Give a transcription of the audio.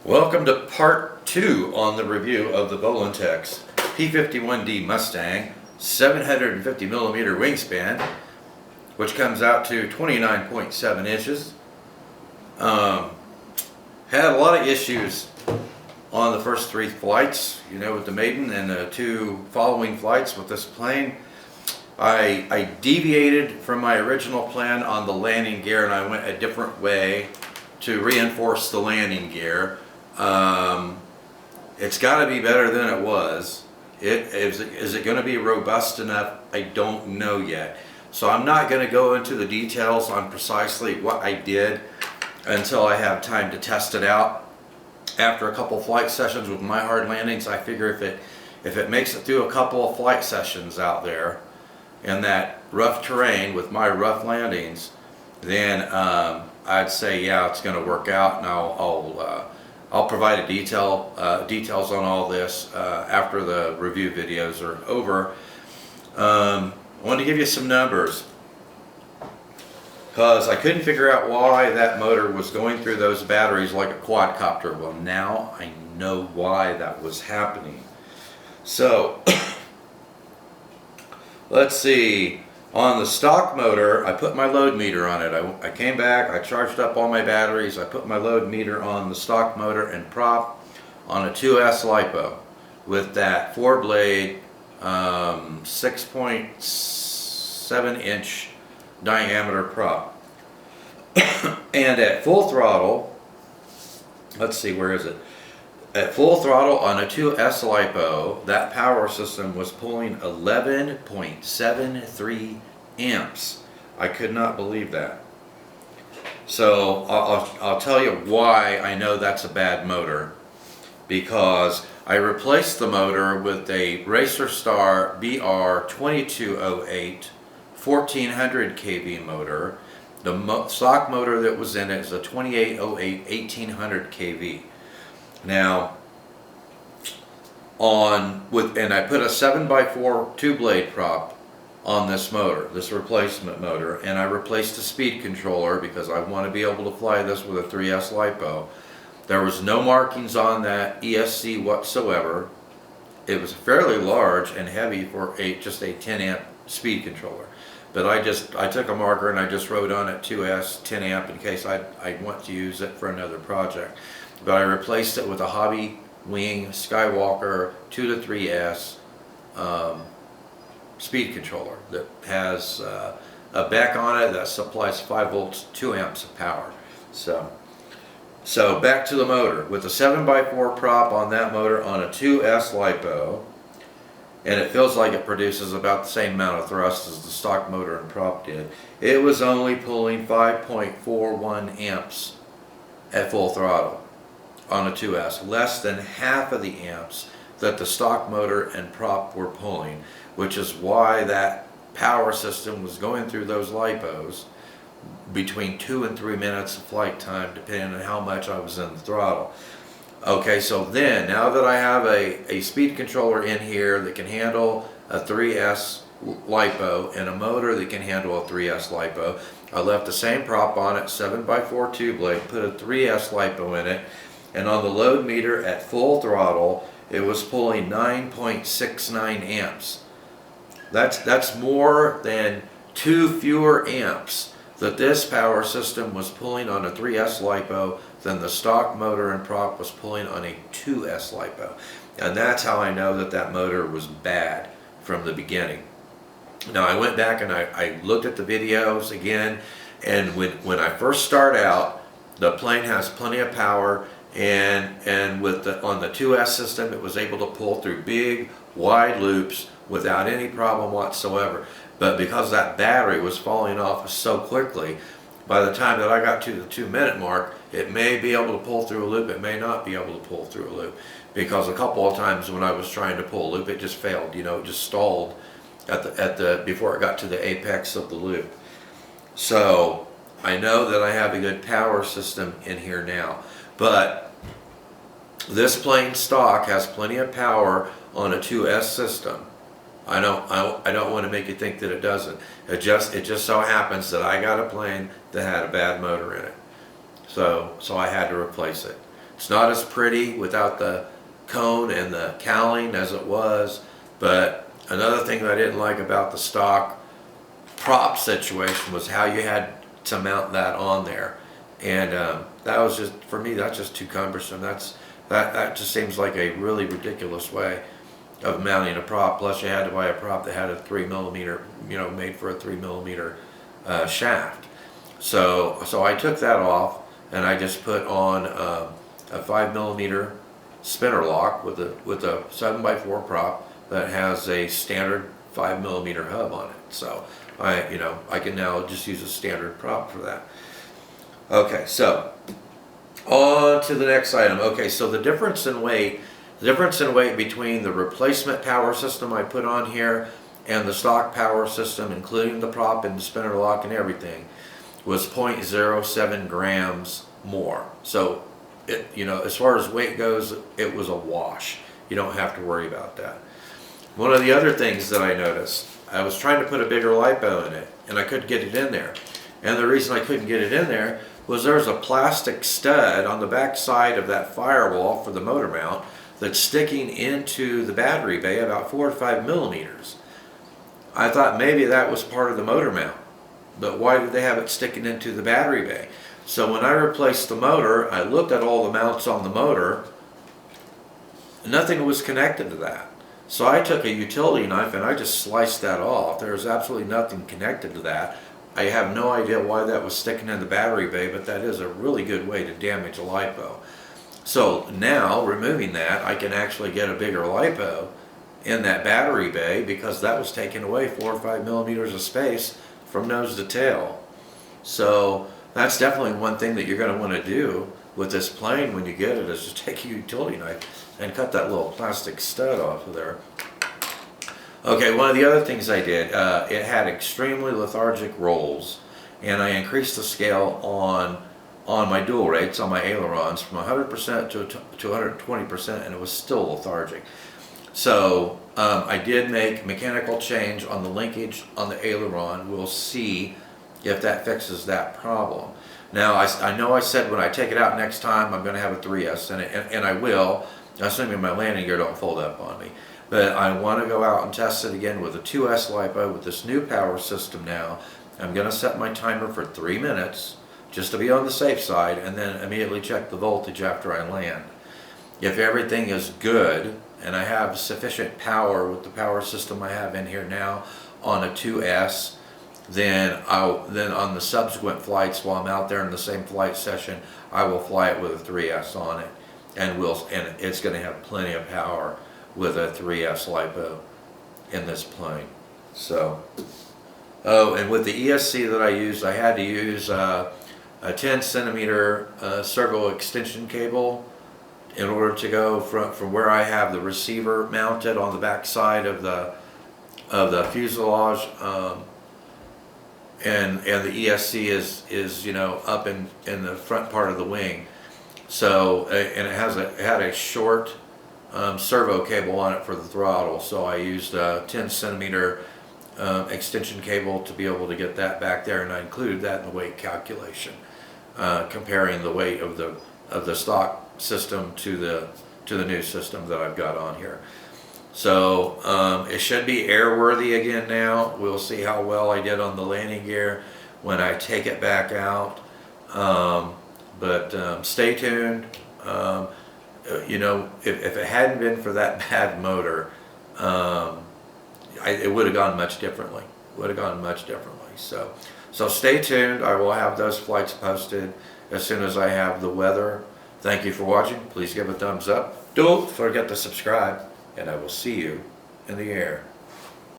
Welcome to part 2 on the review of the Volantex P51D Mustang 750mm Wingspan, which comes out to 29.7 inches. Had a lot of issues on the first 3 flights, with the maiden and the 2 following flights with this plane. I deviated from my original plan on the landing gear, and I went a different way to reinforce the landing gear. It's got to be better than it was. Is it going to be robust enough? I don't know yet. So I'm not going to go into the details on precisely what I did until I have time to test it out. After a couple flight sessions with my hard landings, I figure if it makes it through a couple of flight sessions out there in that rough terrain with my rough landings, then I'd say yeah, it's going to work out, and I'll provide details on all this after the review videos are over. I want to give you some numbers because I couldn't figure out why that motor was going through those batteries like a quadcopter. Well, now I know why that was happening. So let's see. On the stock motor, I put my load meter on it. I came back, I charged up all my batteries, I put my load meter on the stock motor and prop on a 2S LiPo with that 4-blade 6.7 inch diameter prop. And at full throttle, let's see, where is it? At full throttle on a 2S LiPo, that power system was pulling 11.73 amps. I could not believe that. So I'll tell you why I know that's a bad motor. Because I replaced the motor with a Racer Star BR2208 1400 kV motor. The stock motor that was in it is a 2808 1800 kV. Now, and I put a 7x4 2-blade prop on this motor, this replacement motor, and I replaced the speed controller because I want to be able to fly this with a 3S LiPo. There was no markings on that ESC whatsoever. It was fairly large and heavy for just a 10 amp speed controller. But I took a marker and I just wrote on it 2S 10 amp in case I'd want to use it for another project. But I replaced it with a Hobby Wing Skywalker 2 to 3S speed controller that has a back on it that supplies 5 volts, 2 amps of power. So back to the motor. With a 7x4 prop on that motor on a 2S LiPo, and it feels like it produces about the same amount of thrust as the stock motor and prop did, it was only pulling 5.41 amps at full throttle on a 2S, less than half of the amps that the stock motor and prop were pulling, which is why that power system was going through those LiPos between 2 and 3 minutes of flight time, depending on how much I was in the throttle. Okay, so then, now that I have a speed controller in here that can handle a 3S LiPo and a motor that can handle a 3S LiPo, I left the same prop on it, 7x4 2-blade, put a 3S LiPo in it, and on the load meter at full throttle, it was pulling 9.69 amps. That's more than 2 fewer amps that this power system was pulling on a 3S LiPo than the stock motor and prop was pulling on a 2S LiPo. And that's how I know that motor was bad from the beginning. Now I went back and I looked at the videos again, and when I first start out, the plane has plenty of power, and on the 2S system it was able to pull through big wide loops without any problem whatsoever. But because that battery was falling off so quickly, by the time that I got to the 2-minute mark, it may be able to pull through a loop, it may not be able to pull through a loop, because a couple of times when I was trying to pull a loop, it just failed. It just stalled before it got to the apex of the loop. So I know that I have a good power system in here now, but this plane stock has plenty of power on a 2S system. I don't want to make you think that it doesn't. It just so happens that I got a plane that had a bad motor in it. So I had to replace it. It's not as pretty without the cone and the cowling as it was, but another thing that I didn't like about the stock prop situation was how you had to mount that on there. And that was just, for me, that's just too cumbersome. That just seems like a really ridiculous way of mounting a prop. Plus you had to buy a prop that had a 3mm, made for a 3mm shaft. So I took that off and I just put on a 5mm spinner lock with a 7x4 prop that has a standard 5mm hub on it. So I can now just use a standard prop for that. Okay, so on to the next item. Okay, so the difference in weight between the replacement power system I put on here and the stock power system, including the prop and the spinner lock and everything, was 0.07 grams more. So as far as weight goes, it was a wash. You don't have to worry about that. One of the other things that I noticed, I was trying to put a bigger lipo in it and I couldn't get it in there. And the reason I couldn't get it in there was there's a plastic stud on the back side of that firewall for the motor mount that's sticking into the battery bay about 4 or 5 millimeters. I thought maybe that was part of the motor mount, but why did they have it sticking into the battery bay? So when I replaced the motor, I looked at all the mounts on the motor, nothing was connected to that. So I took a utility knife and I just sliced that off. There was absolutely nothing connected to that. I have no idea why that was sticking in the battery bay, but that is a really good way to damage a lipo. So now, removing that, I can actually get a bigger lipo in that battery bay because that was taking away 4 or 5 millimeters of space from nose to tail. So that's definitely one thing that you're going to want to do with this plane when you get it, is just take a utility knife and cut that little plastic stud off of there. Okay, one of the other things I did, it had extremely lethargic rolls, and I increased the scale on my dual rates, on my ailerons, from 100% to 120%, and it was still lethargic. So I did make mechanical change on the linkage on the aileron. We'll see if that fixes that problem. Now, I know I said when I take it out next time I'm going to have a 3S in it, and I will, assuming my landing gear don't fold up on me. But I want to go out and test it again with a 2S LiPo with this new power system now. I'm going to set my timer for 3 minutes just to be on the safe side, and then immediately check the voltage after I land. If everything is good and I have sufficient power with the power system I have in here now on a 2S, then on the subsequent flights while I'm out there in the same flight session, I will fly it with a 3S on it, and it's going to have plenty of power with a 3S LiPo in this plane. So, oh, and with the ESC that I used, I had to use a 10 centimeter servo extension cable in order to go from where I have the receiver mounted on the back side of the fuselage, and the ESC is up in the front part of the wing. So and it had a short servo cable on it for the throttle, so I used a 10 centimeter extension cable to be able to get that back there, and I included that in the weight calculation, comparing the weight of the stock system to the new system that I've got on here. So it should be airworthy again now. We'll see how well I did on the landing gear when I take it back out, but stay tuned. If it hadn't been for that bad motor, it would have gone much differently. So stay tuned. I will have those flights posted as soon as I have the weather. Thank you for watching. Please give a thumbs up. Don't forget to subscribe, and I will see you in the air.